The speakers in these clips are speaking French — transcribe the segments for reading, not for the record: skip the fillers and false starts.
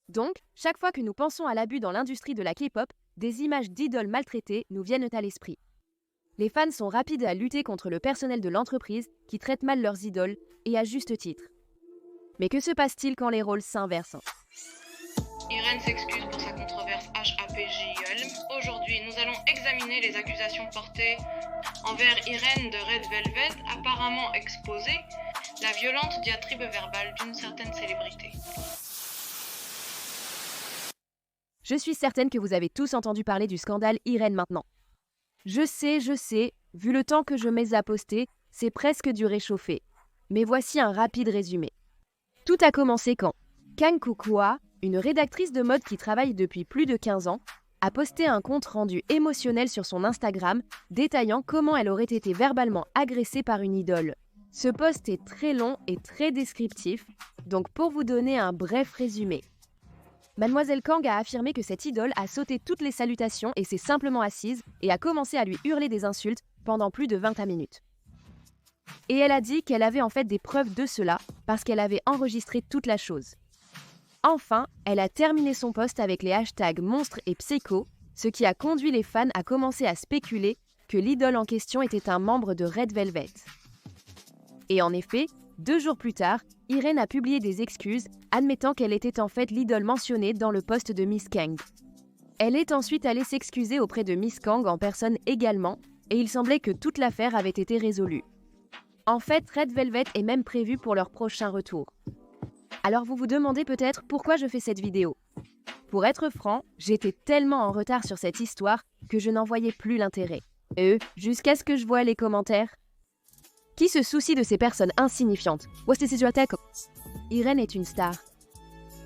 Donc, chaque fois que nous pensons à l'abus dans l'industrie de la K-pop, des images d'idoles maltraitées nous viennent à l'esprit. Les fans sont rapides à lutter contre le personnel de l'entreprise qui traite mal leurs idoles, et à juste titre. Mais que se passe-t-il quand les rôles s'inversent ? Irène s'excuse pour sa controverse HAPJL. Aujourd'hui, nous allons examiner les accusations portées envers Irène de Red Velvet, apparemment exposée, la violente diatribe verbale d'une certaine célébrité. Je suis certaine que vous avez tous entendu parler du scandale Irène maintenant. Je sais, vu le temps que je mets à poster, c'est presque du réchauffé. Mais voici un rapide résumé. Tout a commencé quand Kang Kukua, une rédactrice de mode qui travaille depuis plus de 15 ans, a posté un compte rendu émotionnel sur son Instagram, détaillant comment elle aurait été verbalement agressée par une idole. Ce post est très long et très descriptif, donc pour vous donner un bref résumé. Mademoiselle Kang a affirmé que cette idole a sauté toutes les salutations et s'est simplement assise et a commencé à lui hurler des insultes pendant plus de 20 minutes. Et elle a dit qu'elle avait en fait des preuves de cela parce qu'elle avait enregistré toute la chose. Enfin, elle a terminé son post avec les hashtags monstre et psycho, ce qui a conduit les fans à commencer à spéculer que l'idole en question était un membre de Red Velvet. Et en effet, 2 jours plus tard, Irène a publié des excuses, admettant qu'elle était en fait l'idole mentionnée dans le post de Miss Kang. Elle est ensuite allée s'excuser auprès de Miss Kang en personne également, et il semblait que toute l'affaire avait été résolue. En fait, Red Velvet est même prévu pour leur prochain retour. Alors vous vous demandez peut-être pourquoi je fais cette vidéo. Pour être franc, j'étais tellement en retard sur cette histoire que je n'en voyais plus l'intérêt. Jusqu'à ce que je voie les commentaires. Qui se soucie de ces personnes insignifiantes ? Irène est une star.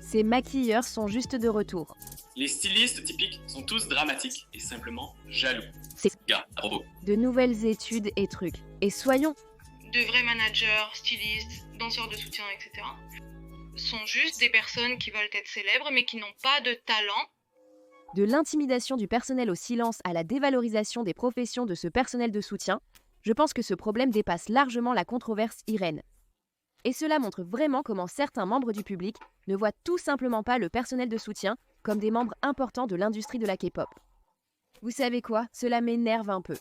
Ses maquilleurs sont juste de retour. Les stylistes typiques sont tous dramatiques et simplement jaloux. Gars, robot. De nouvelles études et trucs. Et soyons... De vrais managers, stylistes, danseurs de soutien, etc. sont juste des personnes qui veulent être célèbres mais qui n'ont pas de talent. De l'intimidation du personnel au silence à la dévalorisation des professions de ce personnel de soutien, je pense que ce problème dépasse largement la controverse Irène. Et cela montre vraiment comment certains membres du public ne voient tout simplement pas le personnel de soutien comme des membres importants de l'industrie de la K-pop. Vous savez quoi ? Cela m'énerve un peu.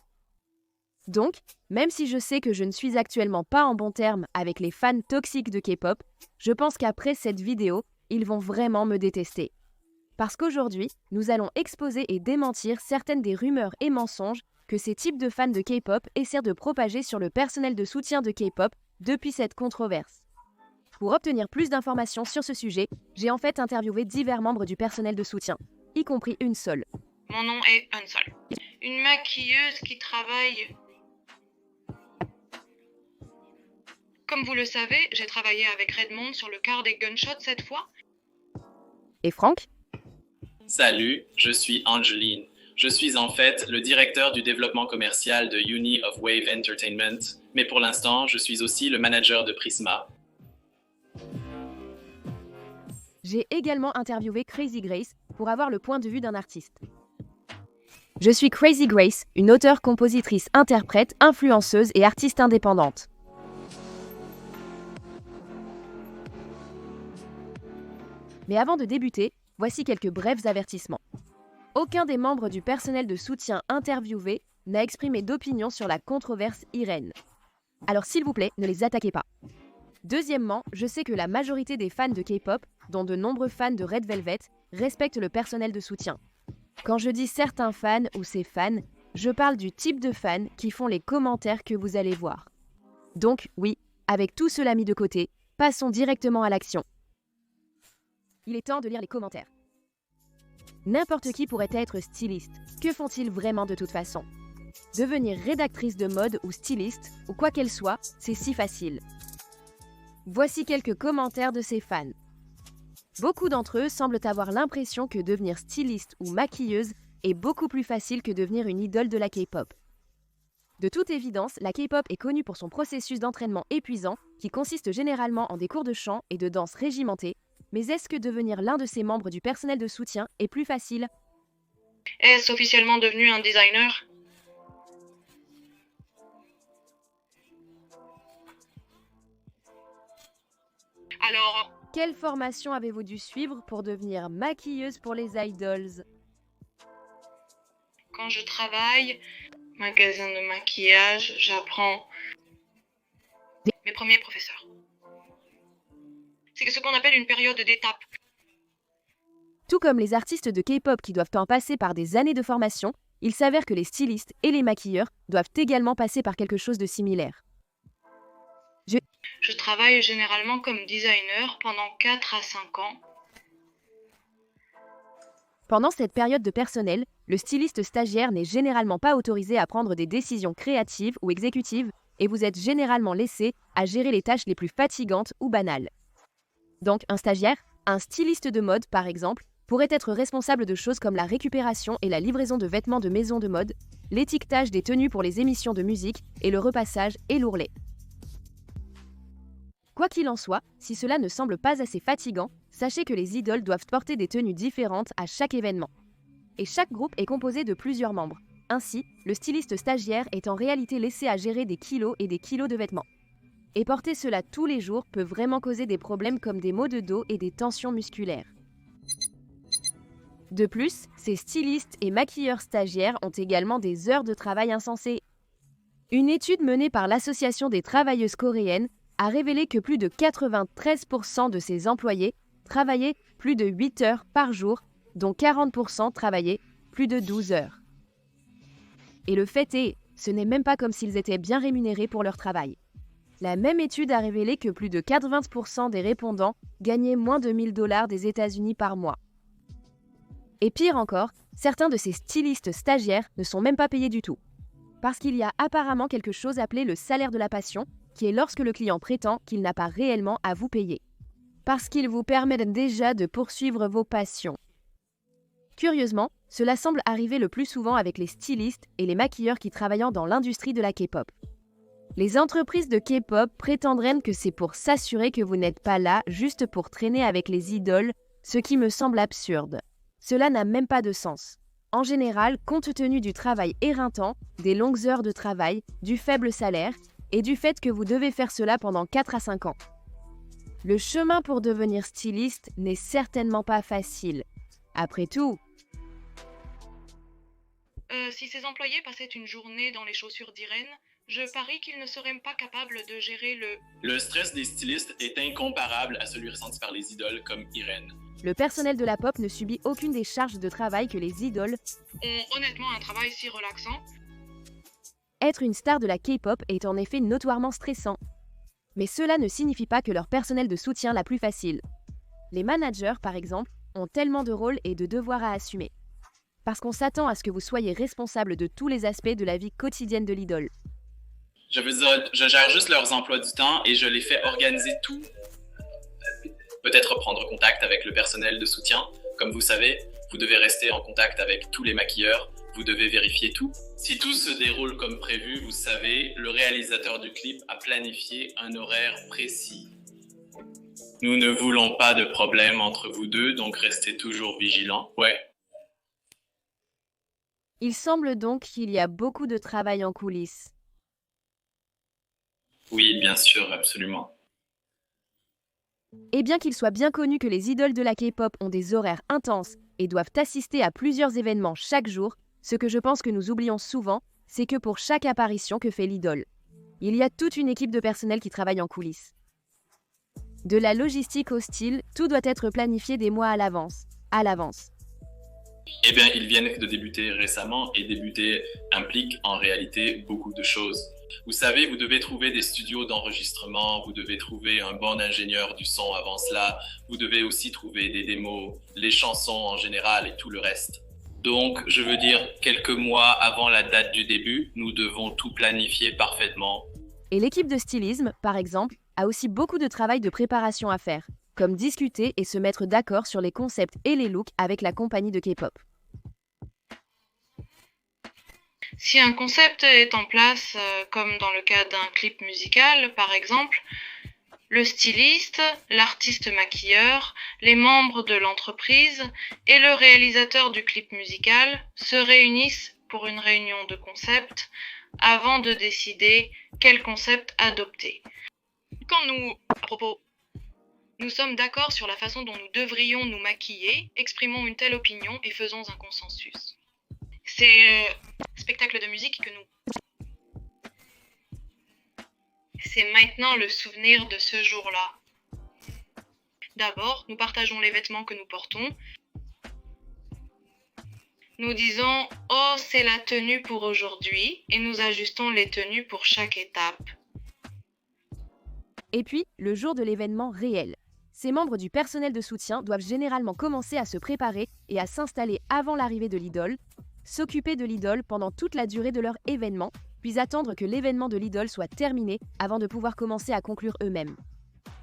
Donc, même si je sais que je ne suis actuellement pas en bon terme avec les fans toxiques de K-pop, je pense qu'après cette vidéo, ils vont vraiment me détester. Parce qu'aujourd'hui, nous allons exposer et démentir certaines des rumeurs et mensonges que ces types de fans de K-pop essaient de propager sur le personnel de soutien de K-pop depuis cette controverse. Pour obtenir plus d'informations sur ce sujet, j'ai en fait interviewé divers membres du personnel de soutien, y compris une seule. Mon nom est Unsol. Une maquilleuse qui travaille... Comme vous le savez, j'ai travaillé avec Redmond sur le quart des gunshots cette fois. Et Franck ? Salut, je suis Angeline. Je suis en fait le directeur du développement commercial de Uni of Wave Entertainment, mais pour l'instant, je suis aussi le manager de Prisma. J'ai également interviewé Crazy Grace pour avoir le point de vue d'un artiste. Je suis Crazy Grace, une auteure, compositrice, interprète, influenceuse et artiste indépendante. Mais avant de débuter, voici quelques brefs avertissements. Aucun des membres du personnel de soutien interviewé n'a exprimé d'opinion sur la controverse Irène. Alors s'il vous plaît, ne les attaquez pas. Deuxièmement, je sais que la majorité des fans de K-pop, dont de nombreux fans de Red Velvet, respectent le personnel de soutien. Quand je dis certains fans ou ces fans, je parle du type de fans qui font les commentaires que vous allez voir. Donc oui, avec tout cela mis de côté, passons directement à l'action. Il est temps de lire les commentaires. N'importe qui pourrait être styliste. Que font-ils vraiment de toute façon ? Devenir rédactrice de mode ou styliste, ou quoi qu'elle soit, c'est si facile. Voici quelques commentaires de ces fans. Beaucoup d'entre eux semblent avoir l'impression que devenir styliste ou maquilleuse est beaucoup plus facile que devenir une idole de la K-pop. De toute évidence, la K-pop est connue pour son processus d'entraînement épuisant qui consiste généralement en des cours de chant et de danse régimentés. Mais est-ce que devenir l'un de ces membres du personnel de soutien est plus facile ? Est-ce officiellement devenu un designer ? Alors, Quelle formation avez-vous dû suivre pour devenir maquilleuse pour les idols? Quand je travaille, magasin de maquillage, j'apprends mes premiers professeurs. C'est ce qu'on appelle une période d'étape. Tout comme les artistes de K-pop qui doivent en passer par des années de formation, il s'avère que les stylistes et les maquilleurs doivent également passer par quelque chose de similaire. Je travaille généralement comme designer pendant 4 à 5 ans. Pendant cette période de personnel, le styliste stagiaire n'est généralement pas autorisé à prendre des décisions créatives ou exécutives et vous êtes généralement laissé à gérer les tâches les plus fatigantes ou banales. Donc un stagiaire, un styliste de mode par exemple, pourrait être responsable de choses comme la récupération et la livraison de vêtements de maisons de mode, l'étiquetage des tenues pour les émissions de musique et le repassage et l'ourlet. Quoi qu'il en soit, si cela ne semble pas assez fatigant, sachez que les idoles doivent porter des tenues différentes à chaque événement. Et chaque groupe est composé de plusieurs membres. Ainsi, le styliste stagiaire est en réalité laissé à gérer des kilos et des kilos de vêtements. Et porter cela tous les jours peut vraiment causer des problèmes comme des maux de dos et des tensions musculaires. De plus, ces stylistes et maquilleurs stagiaires ont également des heures de travail insensées. Une étude menée par l'Association des travailleuses coréennes a révélé que plus de 93% de ses employés travaillaient plus de 8 heures par jour, dont 40% travaillaient plus de 12 heures. Et le fait est, ce n'est même pas comme s'ils étaient bien rémunérés pour leur travail. La même étude a révélé que plus de 80% des répondants gagnaient moins de 1 000 $ des États-Unis par mois. Et pire encore, certains de ces stylistes stagiaires ne sont même pas payés du tout. Parce qu'il y a apparemment quelque chose appelé le salaire de la passion, qui est lorsque le client prétend qu'il n'a pas réellement à vous payer. Parce qu'il vous permet déjà de poursuivre vos passions. Curieusement, cela semble arriver le plus souvent avec les stylistes et les maquilleurs qui travaillent dans l'industrie de la K-pop. Les entreprises de K-pop prétendraient que c'est pour s'assurer que vous n'êtes pas là juste pour traîner avec les idoles, ce qui me semble absurde. Cela n'a même pas de sens. En général, compte tenu du travail éreintant, des longues heures de travail, du faible salaire et du fait que vous devez faire cela pendant 4 à 5 ans. Le chemin pour devenir styliste n'est certainement pas facile. Après tout, Si ces employés passaient une journée dans les chaussures d'Irène, je parie qu'ils ne seraient pas capables de gérer Le stress des stylistes est incomparable à celui ressenti par les idoles comme Irène. le personnel de la pop ne subit aucune des charges de travail que les idoles. ont honnêtement un travail si relaxant. Être une star de la K-pop est en effet notoirement stressant. Mais cela ne signifie pas que leur personnel de soutien la plus facile. Les managers, par exemple, ont tellement de rôles et de devoirs à assumer. Parce qu'on s'attend à ce que vous soyez responsable de tous les aspects de la vie quotidienne de l'idole. Je veux dire, je gère juste leurs emplois du temps et je les fais organiser tout. Peut-être prendre contact avec le personnel de soutien. Comme vous savez, vous devez rester en contact avec tous les maquilleurs, vous devez vérifier tout. Si tout se déroule comme prévu, vous savez, le réalisateur du clip a planifié un horaire précis. Nous ne voulons pas de problème entre vous deux, donc restez toujours vigilants. Ouais. Il semble donc qu'il y a beaucoup de travail en coulisses. Oui, bien sûr, absolument. Et bien qu'il soit bien connu que les idoles de la K-pop ont des horaires intenses et doivent assister à plusieurs événements chaque jour, ce que je pense que nous oublions souvent, c'est que pour chaque apparition que fait l'idole, il y a toute une équipe de personnel qui travaille en coulisses. De la logistique au style, tout doit être planifié des mois à l'avance. Eh bien, ils viennent de débuter récemment et débuter implique en réalité beaucoup de choses. Vous savez, vous devez trouver des studios d'enregistrement, vous devez trouver un bon ingénieur du son avant cela, vous devez aussi trouver des démos, les chansons en général et tout le reste. Donc, je veux dire, quelques mois avant la date du début, nous devons tout planifier parfaitement. Et l'équipe de stylisme, par exemple, a aussi beaucoup de travail de préparation à faire, comme discuter et se mettre d'accord sur les concepts et les looks avec la compagnie de K-pop. Si un concept est en place, comme dans le cas d'un clip musical par exemple, le styliste, l'artiste maquilleur, les membres de l'entreprise et le réalisateur du clip musical se réunissent pour une réunion de concept avant de décider quel concept adopter. Quand nous Nous sommes d'accord sur la façon dont nous devrions nous maquiller, exprimons une telle opinion et faisons un consensus. C'est spectacle de musique que nous... C'est maintenant le souvenir de ce jour-là. D'abord, nous partageons les vêtements que nous portons. Nous disons « Oh, c'est la tenue pour aujourd'hui » et nous ajustons les tenues pour chaque étape. Et puis, le jour de l'événement réel. Ces membres du personnel de soutien doivent généralement commencer à se préparer et à s'installer avant l'arrivée de l'idole, s'occuper de l'idole pendant toute la durée de leur événement, puis attendre que l'événement de l'idole soit terminé avant de pouvoir commencer à conclure eux-mêmes.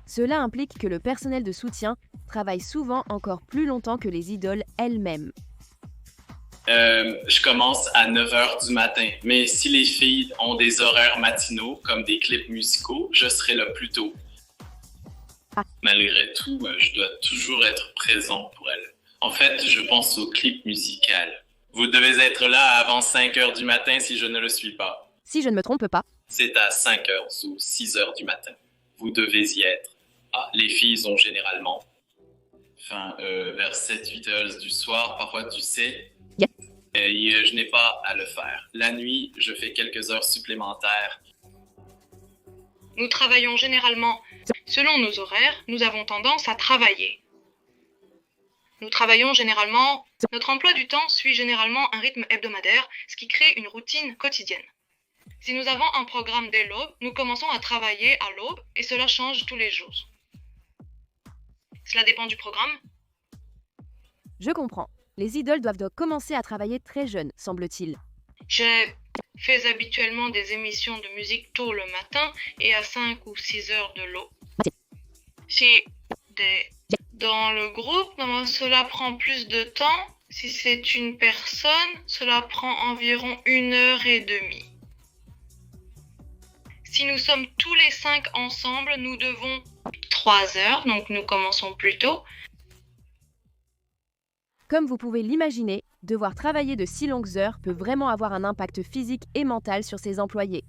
Cela implique que le personnel de soutien travaille souvent encore plus longtemps que les idoles elles-mêmes. Je commence à 9h du matin, mais si les filles ont des horaires matinaux, comme des clips musicaux, je serai là plus tôt. Malgré tout, je dois toujours être présent pour elles. En fait, je pense au clip musical. Vous devez être là avant 5h du matin si je ne le suis pas. Si je ne me trompe pas. C'est à 5h ou 6h du matin. Vous devez y être. Ah, les filles ont généralement... vers 7-8 heures du soir, parfois tu sais... Yeah. Et je n'ai pas à le faire. La nuit, je fais quelques heures supplémentaires. Nous travaillons généralement selon nos horaires, nous avons tendance à travailler. Nous travaillons généralement... Notre emploi du temps suit généralement un rythme hebdomadaire, ce qui crée une routine quotidienne. Si nous avons un programme dès l'aube, nous commençons à travailler à l'aube et cela change tous les jours. Cela dépend du programme. Je comprends. Les idoles doivent donc commencer à travailler très jeunes, semble-t-il. Je fais habituellement des émissions de musique tôt le matin et à 5 ou 6 heures de l'aube. Dans le groupe, cela prend plus de temps. Si c'est une personne, cela prend environ 1h30. Si nous sommes tous les 5 ensemble, nous devons 3 heures, donc nous commençons plus tôt. Comme vous pouvez l'imaginer, devoir travailler de si longues heures peut vraiment avoir un impact physique et mental sur ses employés.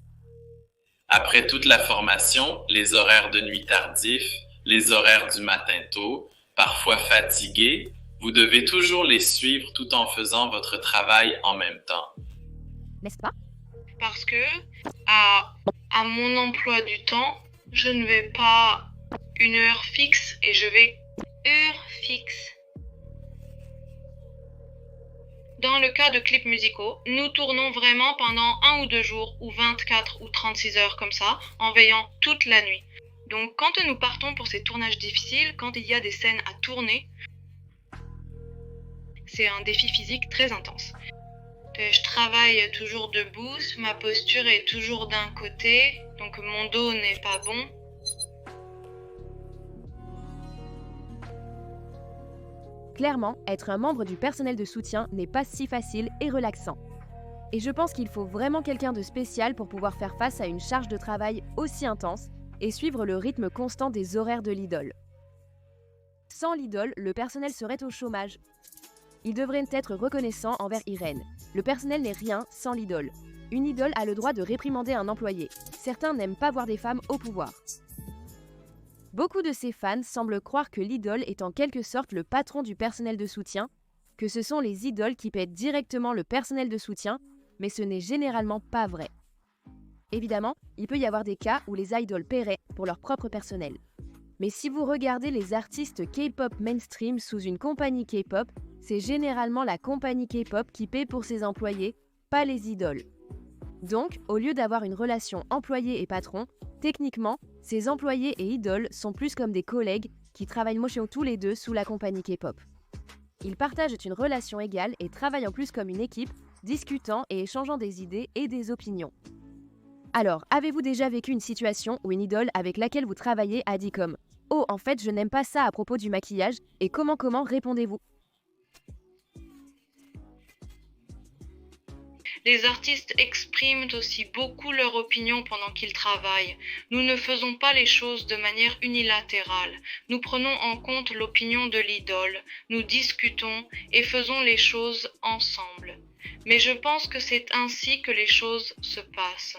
Après toute la formation, les horaires de nuit tardifs, les horaires du matin tôt, parfois fatigués, vous devez toujours les suivre tout en faisant votre travail en même temps. N'est-ce pas? Parce que, à mon emploi du temps, je ne vais pas une heure fixe et je vais heure fixe. Dans le cas de clips musicaux, nous tournons vraiment pendant 1 ou 2 jours ou 24 ou 36 heures comme ça, en veillant toute la nuit. Donc quand nous partons pour ces tournages difficiles, quand il y a des scènes à tourner, c'est un défi physique très intense. Je travaille toujours debout, ma posture est toujours d'un côté, donc mon dos n'est pas bon. Clairement, être un membre du personnel de soutien n'est pas si facile et relaxant. Et je pense qu'il faut vraiment quelqu'un de spécial pour pouvoir faire face à une charge de travail aussi intense et suivre le rythme constant des horaires de l'idole. Sans l'idole, le personnel serait au chômage. Il devrait être reconnaissant envers Irène. Le personnel n'est rien sans l'idole. Une idole a le droit de réprimander un employé. Certains n'aiment pas voir des femmes au pouvoir. Beaucoup de ses fans semblent croire que l'idole est en quelque sorte le patron du personnel de soutien, que ce sont les idoles qui paient directement le personnel de soutien, mais ce n'est généralement pas vrai. Évidemment, il peut y avoir des cas où les idoles paieraient pour leur propre personnel. Mais si vous regardez les artistes K-pop mainstream sous une compagnie K-pop, c'est généralement la compagnie K-pop qui paie pour ses employés, pas les idoles. Donc, au lieu d'avoir une relation employé et patron, techniquement, ces employés et idoles sont plus comme des collègues qui travaillent tous les deux sous la compagnie K-pop. Ils partagent une relation égale et travaillent en plus comme une équipe, discutant et échangeant des idées et des opinions. Alors, avez-vous déjà vécu une situation où une idole avec laquelle vous travaillez a dit comme « Oh, en fait, je n'aime pas ça à propos du maquillage » et comment répondez-vous ? Les artistes expriment aussi beaucoup leur opinion pendant qu'ils travaillent. Nous ne faisons pas les choses de manière unilatérale. Nous prenons en compte l'opinion de l'idole, nous discutons et faisons les choses ensemble. Mais je pense que c'est ainsi que les choses se passent.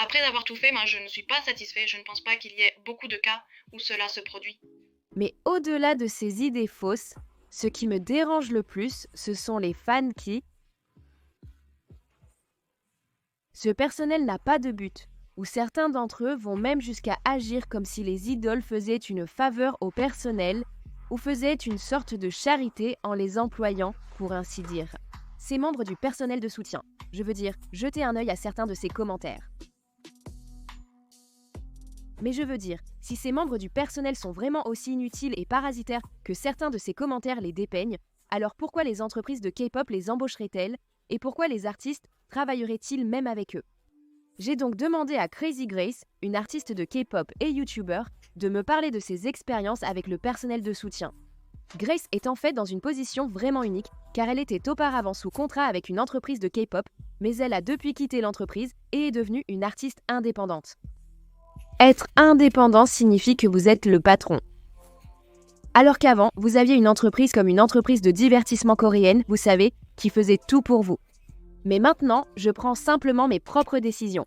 Après avoir tout fait, je ne suis pas satisfait. Je ne pense pas qu'il y ait beaucoup de cas où cela se produit. Mais au-delà de ces idées fausses, ce qui me dérange le plus, ce sont les fans qui... Ce personnel n'a pas de but, ou certains d'entre eux vont même jusqu'à agir comme si les idoles faisaient une faveur au personnel ou faisaient une sorte de charité en les employant, pour ainsi dire. Ces membres du personnel de soutien, je veux dire, jetez un œil à certains de ces commentaires. Mais je veux dire, si ces membres du personnel sont vraiment aussi inutiles et parasitaires que certains de ces commentaires les dépeignent, alors pourquoi les entreprises de K-pop les embaucheraient-elles et pourquoi les artistes travailleraient-ils même avec eux? J'ai donc demandé à Crazy Grace, une artiste de K-pop et YouTuber, de me parler de ses expériences avec le personnel de soutien. Grace est en fait dans une position vraiment unique car elle était auparavant sous contrat avec une entreprise de K-pop, mais elle a depuis quitté l'entreprise et est devenue une artiste indépendante. Être indépendant signifie que vous êtes le patron. Alors qu'avant, vous aviez une entreprise comme une entreprise de divertissement coréenne, vous savez, qui faisait tout pour vous. Mais maintenant, je prends simplement mes propres décisions.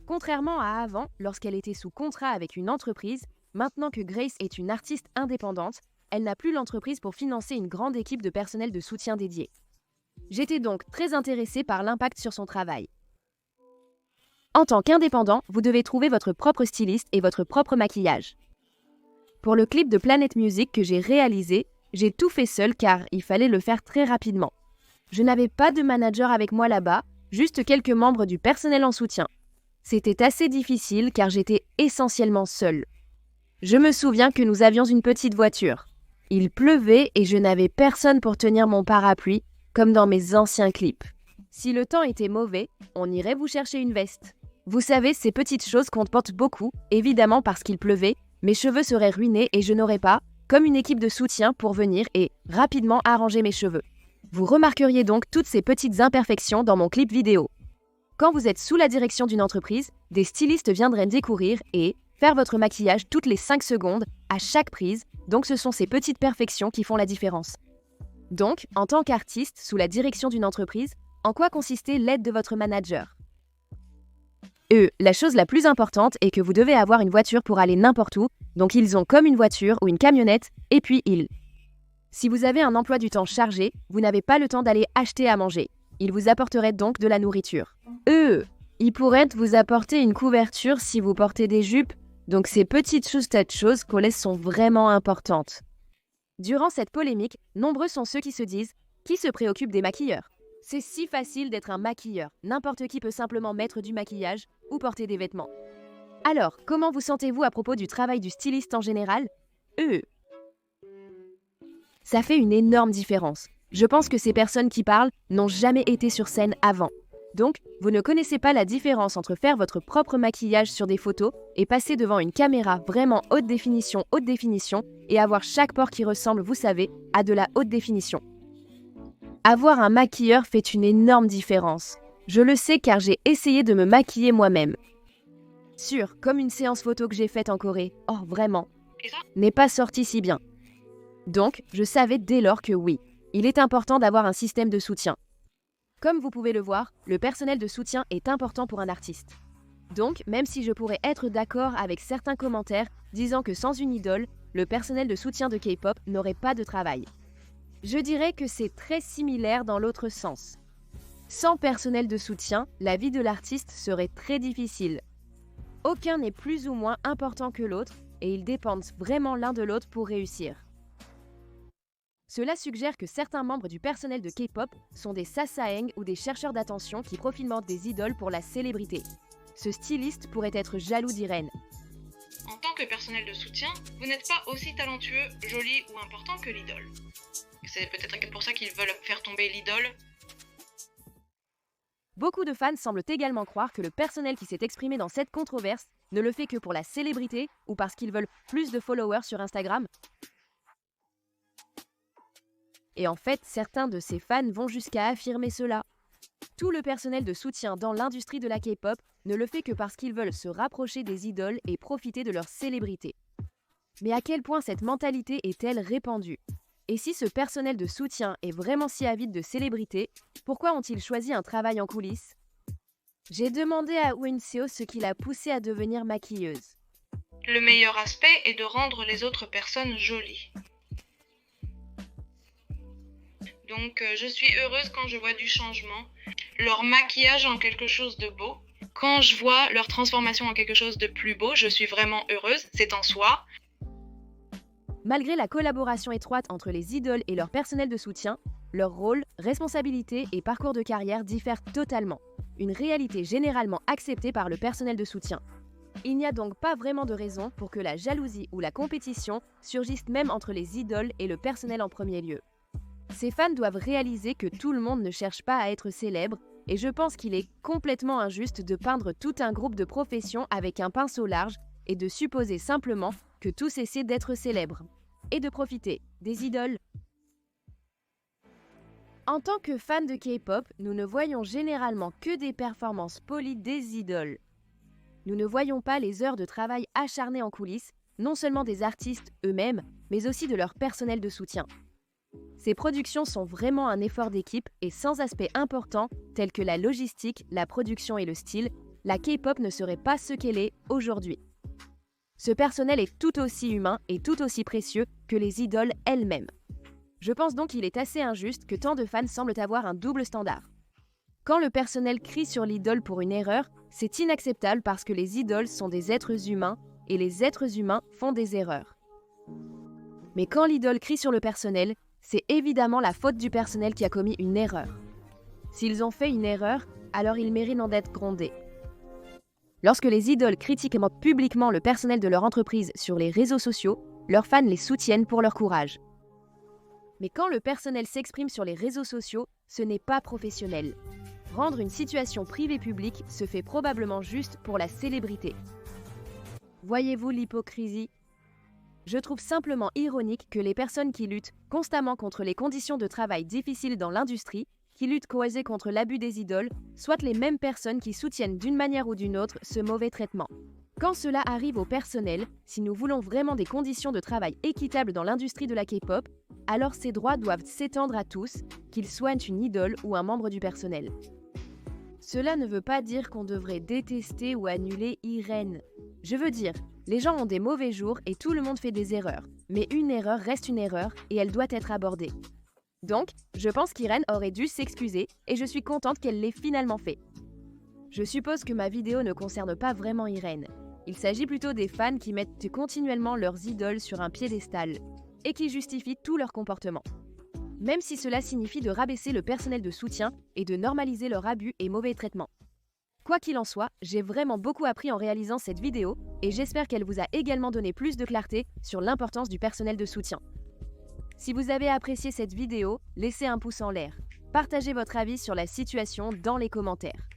Contrairement à avant, lorsqu'elle était sous contrat avec une entreprise, maintenant que Grace est une artiste indépendante, elle n'a plus l'entreprise pour financer une grande équipe de personnel de soutien dédié. J'étais donc très intéressée par l'impact sur son travail. En tant qu'indépendant, vous devez trouver votre propre styliste et votre propre maquillage. Pour le clip de Planet Music que j'ai réalisé, j'ai tout fait seul car il fallait le faire très rapidement. Je n'avais pas de manager avec moi là-bas, juste quelques membres du personnel en soutien. C'était assez difficile car j'étais essentiellement seule. Je me souviens que nous avions une petite voiture. Il pleuvait et je n'avais personne pour tenir mon parapluie, comme dans mes anciens clips. Si le temps était mauvais, on irait vous chercher une veste. Vous savez, ces petites choses comptent beaucoup, évidemment parce qu'il pleuvait, mes cheveux seraient ruinés et je n'aurais pas, comme une équipe de soutien pour venir et rapidement arranger mes cheveux. Vous remarqueriez donc toutes ces petites imperfections dans mon clip vidéo. Quand vous êtes sous la direction d'une entreprise, des stylistes viendraient découvrir et faire votre maquillage toutes les 5 secondes, à chaque prise, donc ce sont ces petites perfections qui font la différence. Donc, en tant qu'artiste sous la direction d'une entreprise, en quoi consistait l'aide de votre manager? La chose la plus importante est que vous devez avoir une voiture pour aller n'importe où, donc ils ont comme une voiture ou une camionnette, et puis Si vous avez un emploi du temps chargé, vous n'avez pas le temps d'aller acheter à manger. Ils vous apporteraient donc de la nourriture. Ils pourraient vous apporter une couverture si vous portez des jupes, donc ces petites choses qu'on laisse sont vraiment importantes. Durant cette polémique, nombreux sont ceux qui se disent « Qui se préoccupe des maquilleurs ?» C'est si facile d'être un maquilleur, n'importe qui peut simplement mettre du maquillage ou porter des vêtements. Alors, comment vous sentez-vous à propos du travail du styliste en général? Ça fait une énorme différence. Je pense que ces personnes qui parlent n'ont jamais été sur scène avant. Donc, vous ne connaissez pas la différence entre faire votre propre maquillage sur des photos et passer devant une caméra vraiment haute définition et avoir chaque pore qui ressemble, vous savez, à de la haute définition. Avoir un maquilleur fait une énorme différence. Je le sais car j'ai essayé de me maquiller moi-même. Sûr, comme une séance photo que j'ai faite en Corée, vraiment, n'est pas sortie si bien. Donc, je savais dès lors que oui, il est important d'avoir un système de soutien. Comme vous pouvez le voir, le personnel de soutien est important pour un artiste. Donc, même si je pourrais être d'accord avec certains commentaires disant que sans une idole, le personnel de soutien de K-pop n'aurait pas de travail. Je dirais que c'est très similaire dans l'autre sens. Sans personnel de soutien, la vie de l'artiste serait très difficile. Aucun n'est plus ou moins important que l'autre et ils dépendent vraiment l'un de l'autre pour réussir. Cela suggère que certains membres du personnel de K-pop sont des sasaeng ou des chercheurs d'attention qui profitent des idoles pour la célébrité. Ce styliste pourrait être jaloux d'Irene. En tant que personnel de soutien, vous n'êtes pas aussi talentueux, joli ou important que l'idole. C'est peut-être pour ça qu'ils veulent faire tomber l'idole. Beaucoup de fans semblent également croire que le personnel qui s'est exprimé dans cette controverse ne le fait que pour la célébrité ou parce qu'ils veulent plus de followers sur Instagram. Et en fait, certains de ces fans vont jusqu'à affirmer cela. Tout le personnel de soutien dans l'industrie de la K-pop ne le fait que parce qu'ils veulent se rapprocher des idoles et profiter de leur célébrité. Mais à quel point cette mentalité est-elle répandue? Et si ce personnel de soutien est vraiment si avide de célébrité, pourquoi ont-ils choisi un travail en coulisses? J'ai demandé à Winseo ce qui l'a poussée à devenir maquilleuse. Le meilleur aspect est de rendre les autres personnes jolies. Donc je suis heureuse quand je vois du changement, leur maquillage en quelque chose de beau. Quand je vois leur transformation en quelque chose de plus beau, je suis vraiment heureuse, c'est en soi. Malgré la collaboration étroite entre les idoles et leur personnel de soutien, leurs rôles, responsabilités et parcours de carrière diffèrent totalement. Une réalité généralement acceptée par le personnel de soutien. Il n'y a donc pas vraiment de raison pour que la jalousie ou la compétition surgissent même entre les idoles et le personnel en premier lieu. Ces fans doivent réaliser que tout le monde ne cherche pas à être célèbre, et je pense qu'il est complètement injuste de peindre tout un groupe de professions avec un pinceau large et de supposer simplement que tous essaient d'être célèbres et de profiter des idoles. En tant que fans de K-pop, nous ne voyons généralement que des performances polies des idoles. Nous ne voyons pas les heures de travail acharnées en coulisses, non seulement des artistes eux-mêmes, mais aussi de leur personnel de soutien. Ces productions sont vraiment un effort d'équipe et sans aspects importants tels que la logistique, la production et le style, la K-pop ne serait pas ce qu'elle est aujourd'hui. Ce personnel est tout aussi humain et tout aussi précieux que les idoles elles-mêmes. Je pense donc qu'il est assez injuste que tant de fans semblent avoir un double standard. Quand le personnel crie sur l'idole pour une erreur, c'est inacceptable parce que les idoles sont des êtres humains et les êtres humains font des erreurs. Mais quand l'idole crie sur le personnel, c'est évidemment la faute du personnel qui a commis une erreur. S'ils ont fait une erreur, alors ils méritent d'être grondés. Lorsque les idoles critiquent publiquement le personnel de leur entreprise sur les réseaux sociaux, leurs fans les soutiennent pour leur courage. Mais quand le personnel s'exprime sur les réseaux sociaux, ce n'est pas professionnel. Rendre une situation privée publique se fait probablement juste pour la célébrité. Voyez-vous l'hypocrisie ? Je trouve simplement ironique que les personnes qui luttent constamment contre les conditions de travail difficiles dans l'industrie, qui luttent contre l'abus des idoles, soient les mêmes personnes qui soutiennent d'une manière ou d'une autre ce mauvais traitement. Quand cela arrive au personnel, si nous voulons vraiment des conditions de travail équitables dans l'industrie de la K-pop, alors ces droits doivent s'étendre à tous, qu'ils soient une idole ou un membre du personnel. Cela ne veut pas dire qu'on devrait détester ou annuler Irene. Je veux dire, les gens ont des mauvais jours et tout le monde fait des erreurs. Mais une erreur reste une erreur et elle doit être abordée. Donc, je pense qu'Irene aurait dû s'excuser et je suis contente qu'elle l'ait finalement fait. Je suppose que ma vidéo ne concerne pas vraiment Irene. Il s'agit plutôt des fans qui mettent continuellement leurs idoles sur un piédestal et qui justifient tout leur comportement. Même si cela signifie de rabaisser le personnel de soutien et de normaliser leur abus et mauvais traitement. Quoi qu'il en soit, j'ai vraiment beaucoup appris en réalisant cette vidéo et j'espère qu'elle vous a également donné plus de clarté sur l'importance du personnel de soutien. Si vous avez apprécié cette vidéo, laissez un pouce en l'air. Partagez votre avis sur la situation dans les commentaires.